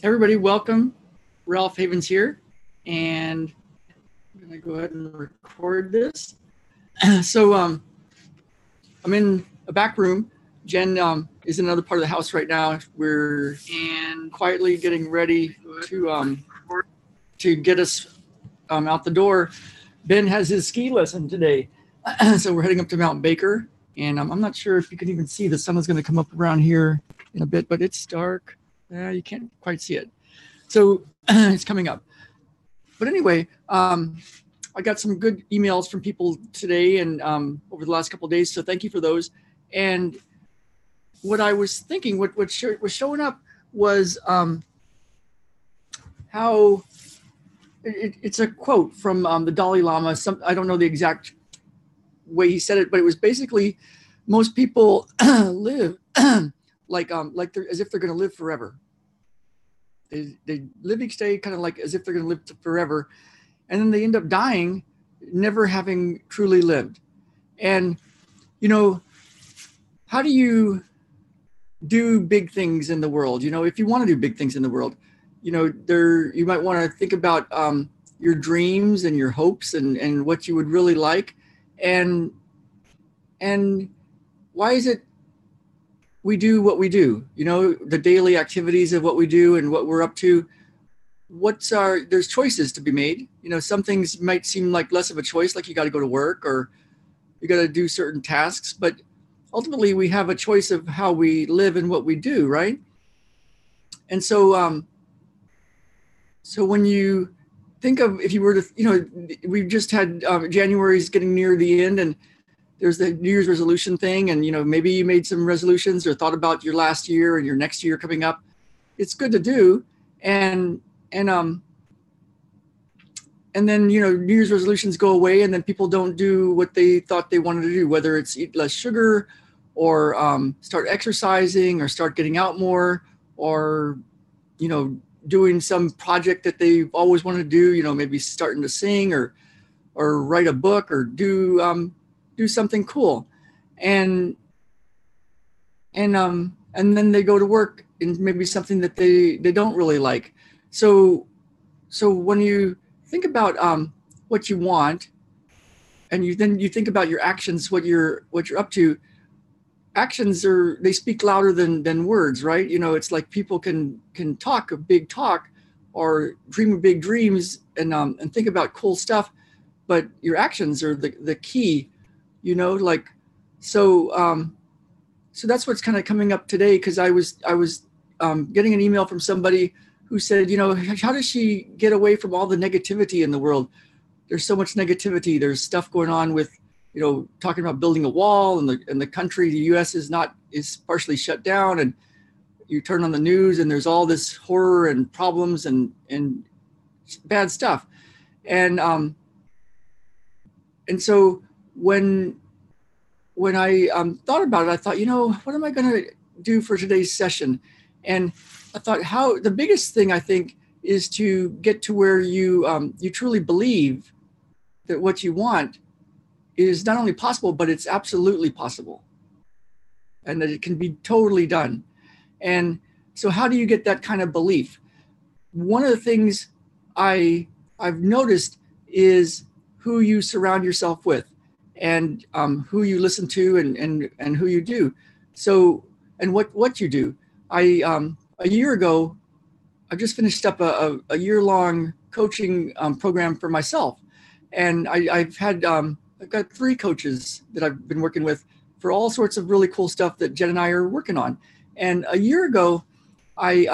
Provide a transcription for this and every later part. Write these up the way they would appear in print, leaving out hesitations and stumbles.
Everybody, welcome. Ralph Havens here, and I'm going to go ahead and record this. So I'm in a back room. Jen is in another part of the house right now. We're quietly getting ready to get us out the door. Ben has his ski lesson today, so we're heading up to Mount Baker, and I'm not sure if you can even see the sun is going to come up around here in a bit, but it's dark. You can't quite see it. So it's coming up. But anyway, I got some good emails from people today and over the last couple of days. So thank you for those. And what I was thinking, what was showing up was how it's a quote from the Dalai Lama. I don't know the exact way he said it, but it was basically most people live like they're, as if they're going to live forever. They live each day kind of like as if they're going to live forever. And then they end up dying, never having truly lived. And, you know, how do you do big things in the world? You know, if you want to do big things in the world, you know, you might want to think about your dreams and your hopes and what you would really like. And why is it we do what we do, you know, the daily activities of what we do and what we're up to? There's choices to be made. You know, some things might seem like less of a choice, like you got to go to work or you got to do certain tasks, but ultimately we have a choice of how we live and what we do, right? And so, so when you think of, if you were to, you know, we've just had January's getting near the end, and there's the New Year's resolution thing. And, you know, maybe you made some resolutions or thought about your last year and your next year coming up. It's good to do. And then, you know, New Year's resolutions go away and then people don't do what they thought they wanted to do, whether it's eat less sugar or start exercising or start getting out more or, you know, doing some project that they've always wanted to do, you know, maybe starting to sing or write a book or do something cool. And then they go to work in maybe something that they don't really like. So when you think about what you want, and you think about your actions, what you're up to. Actions they speak louder than words, right? You know, it's like people can talk a big talk or dream of big dreams and think about cool stuff, but your actions are the key, you know, like so that's what's kind of coming up today, because I was getting an email from somebody who said, you know, how does she get away from all the negativity in the world? There's so much negativity. There's stuff going on with, you know, talking about building a wall, and the country, the U.S. is partially shut down, and you turn on the news and there's all this horror and problems and bad stuff. And so when I thought about it, I thought, you know, what am I going to do for today's session? And I thought the biggest thing I think is to get to where you truly believe that what you want is not only possible, but it's absolutely possible, and that it can be totally done. And so how do you get that kind of belief? One of the things I've noticed is who you surround yourself with, and who you listen to, and who you do. So, and what you do. A year ago, I just finished up a year-long coaching program for myself. And I've got 3 coaches that I've been working with for all sorts of really cool stuff that Jen and I are working on. And a year ago, I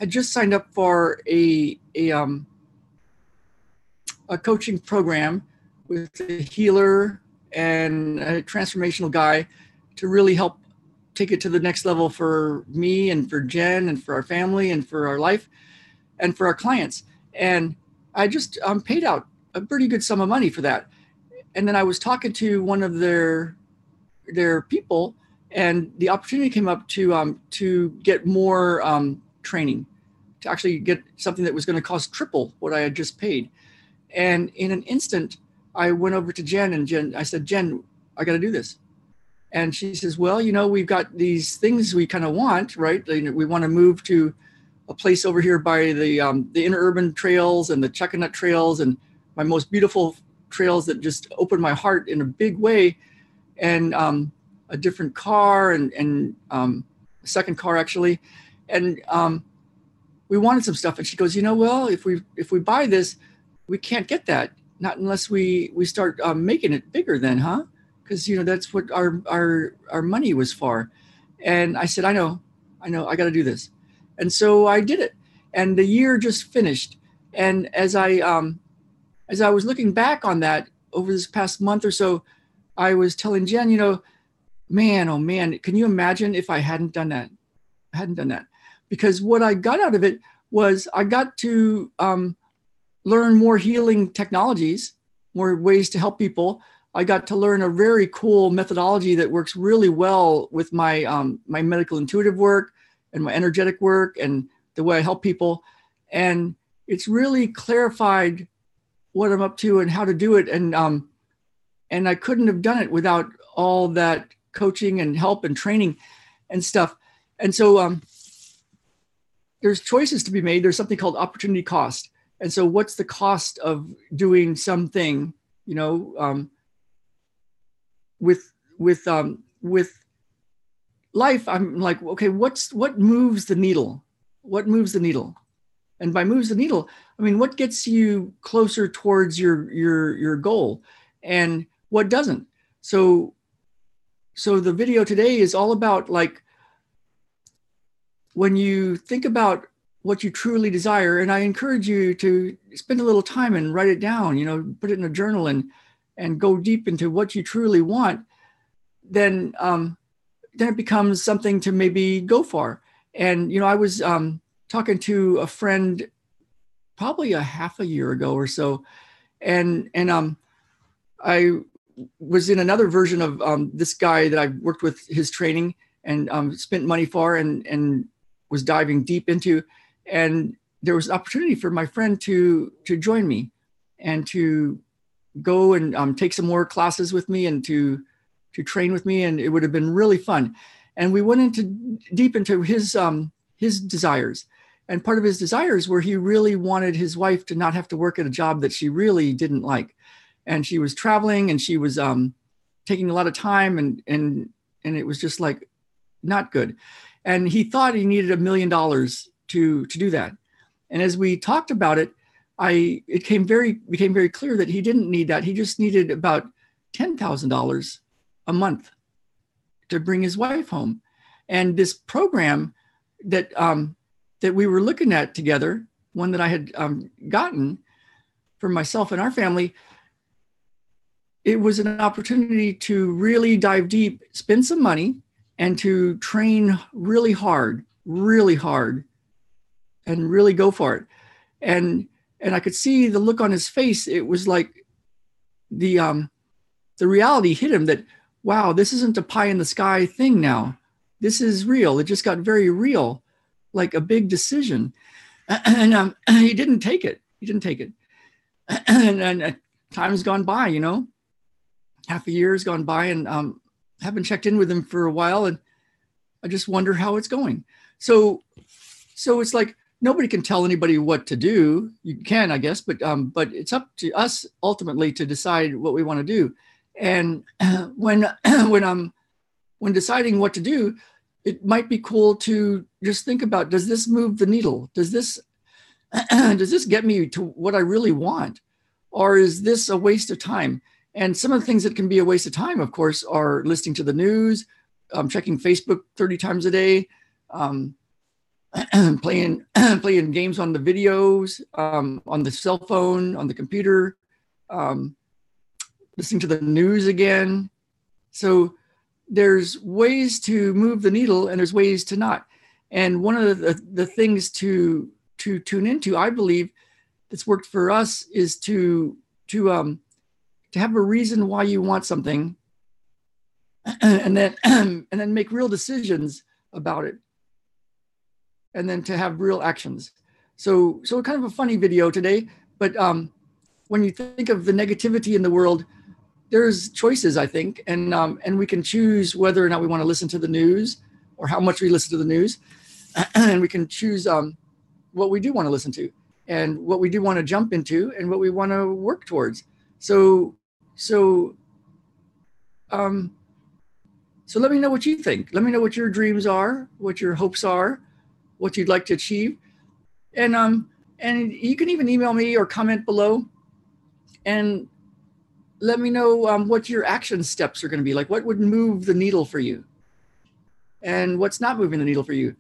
had just signed up for a coaching program with a healer and a transformational guy to really help take it to the next level for me and for Jen and for our family and for our life and for our clients. And I just paid out a pretty good sum of money for that. And then I was talking to one of their people, and the opportunity came up to get more training, to actually get something that was going to cost triple what I had just paid. And in an instant, I went over to Jen, and I said, Jen, I got to do this. And she says, well, you know, we've got these things we kind of want, right? We want to move to a place over here by the interurban trails and the Chuckanut trails and my most beautiful trails that just opened my heart in a big way, and a different car and a second car actually, and we wanted some stuff. And she goes, well, if we buy this, we can't get that, not unless we start making it bigger then, huh? Because that's what our money was for. And I said, I know, I got to do this. And so I did it, and the year just finished. And as I was looking back on that over this past month or so, I was telling Jen, man, oh man, can you imagine if I hadn't done that? Because what I got out of it was I got to learn more healing technologies, more ways to help people. I got to learn a very cool methodology that works really well with my my medical intuitive work and my energetic work and the way I help people. And it's really clarified what I'm up to and how to do it. And I couldn't have done it without all that coaching and help and training and stuff. And so there's choices to be made. There's something called opportunity cost. And so what's the cost of doing something, with life? I'm like, okay, what moves the needle? What moves the needle? And by moves the needle, I mean, what gets you closer towards your goal, and what doesn't? So the video today is all about, like, when you think about what you truly desire, and I encourage you to spend a little time and write it down, put it in a journal and go deep into what you truly want, then it becomes something to maybe go for. And, I was talking to a friend probably a half a year ago or so. And I was in another version of this guy that I've worked with his training and spent money for and was diving deep into. And there was an opportunity for my friend to join me and to go and take some more classes with me and to train with me. And it would have been really fun. And we went deep into his desires. And part of his desires were he really wanted his wife to not have to work at a job that she really didn't like. And she was traveling and she was taking a lot of time and it was just like not good. And he thought he needed $1 million to do that. And as we talked about it, it became very clear that he didn't need that. He just needed about $10,000 a month to bring his wife home. And this program that we were looking at together, one that I had gotten for myself and our family, it was an opportunity to really dive deep, spend some money, and to train really hard, and really go for it. And I could see the look on his face. It was like the reality hit him that, wow, this isn't a pie in the sky thing now. This is real. It just got very real, like a big decision. And he didn't take it. And time's gone by, half a year has gone by, and haven't checked in with him for a while. And I just wonder how it's going. So it's like, nobody can tell anybody what to do. You can, I guess, but it's up to us ultimately to decide what we want to do. And when deciding what to do, it might be cool to just think about, does this move the needle? Does this get me to what I really want? Or is this a waste of time? And some of the things that can be a waste of time, of course, are listening to the news, checking Facebook 30 times a day, playing games on the videos, on the cell phone, on the computer, listening to the news again. So there's ways to move the needle and there's ways to not. And one of the things to tune into, I believe, that's worked for us is to have a reason why you want something, and then make real decisions about it, and then to have real actions. So kind of a funny video today, but when you think of the negativity in the world, there's choices, I think, and we can choose whether or not we want to listen to the news or how much we listen to the news, and we can choose what we do want to listen to, and what we do want to jump into, and what we want to work towards. So um, so let me know what you think. Let me know what your dreams are, what your hopes are, what you'd like to achieve, and you can even email me or comment below, and let me know what your action steps are going to be. Like, what would move the needle for you, and what's not moving the needle for you,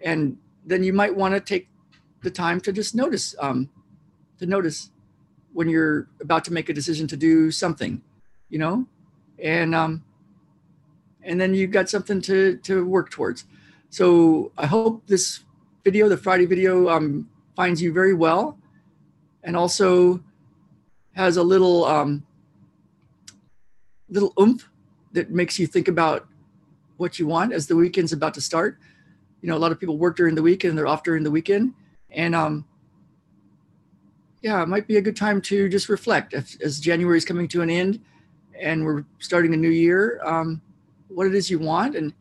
and then you might want to take the time to just notice when you're about to make a decision to do something, you know, and then you've got something to work towards. So I hope this video, the Friday video, finds you very well, and also has a little oomph that makes you think about what you want as the weekend's about to start. You know, a lot of people work during the week and they're off during the weekend, and yeah, it might be a good time to just reflect as January is coming to an end and we're starting a new year, what it is you want and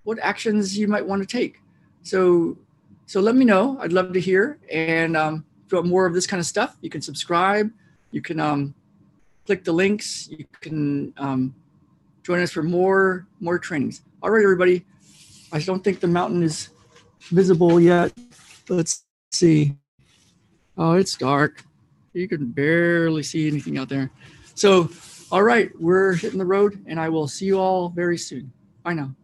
what actions you might want to take. So let me know. I'd love to hear. And if you want more of this kind of stuff, you can subscribe. You can click the links. You can join us for more trainings. All right, everybody. I don't think the mountain is visible yet. Let's see. Oh, it's dark. You can barely see anything out there. So, all right, we're hitting the road, and I will see you all very soon. Bye now.